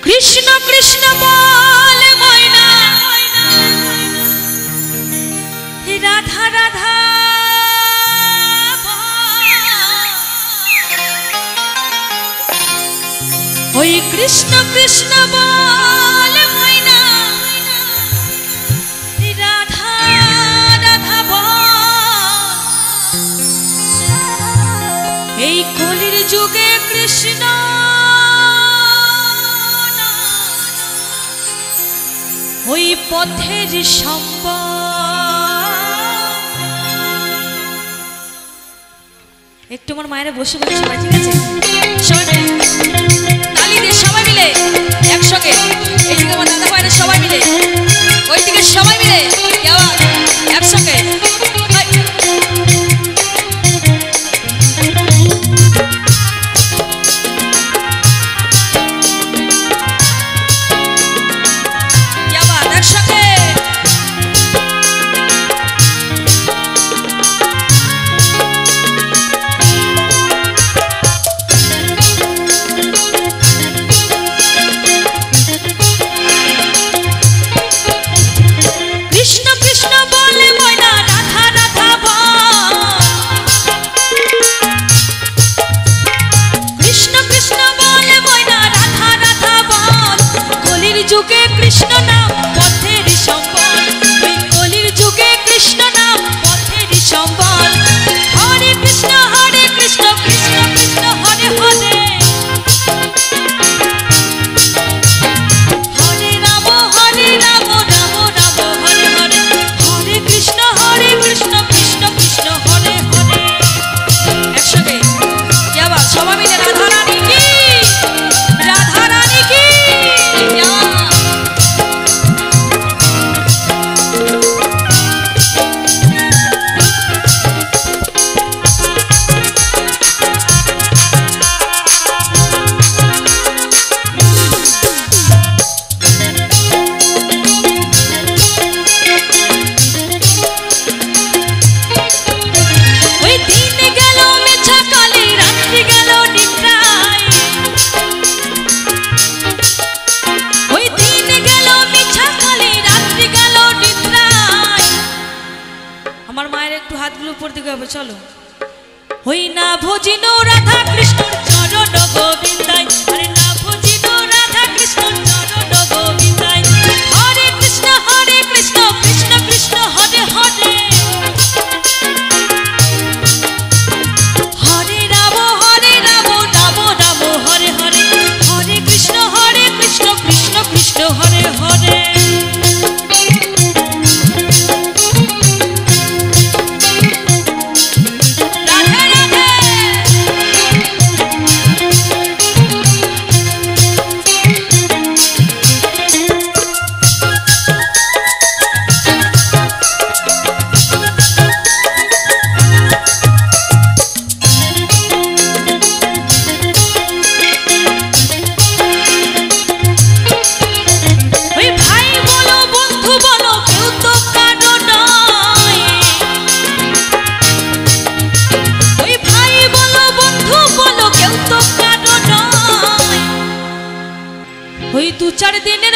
कृष्ण कृष्ण बोल मैना राधा राधा ओई कृष्ण कृष्ण बोल मैना राधा राधा बोल এই কলির যুগে কৃষ্ণ ওই পথের সম্বল একটু আমার মায়েরা বসে বসে সবাই ঠিক আছে সবাই তালি দিয়ে সবাই মিলে একসঙ্গে এইদিকে আমার দাদা ভাইরা সবাই মিলে ওইদিকে সবাই মিলে একসঙ্গে चलो होई ना भजिनो राधा कृष्ण चरण गोविंदाय अरे ना भजिनो राधा कृष्ण चरण गोविंदाय हरे कृष्ण कृष्ण कृष्ण हरे हरे हरे राम राम राम हरे हरे हरे कृष्ण कृष्ण कृष्ण हरे हरे दू चार दिन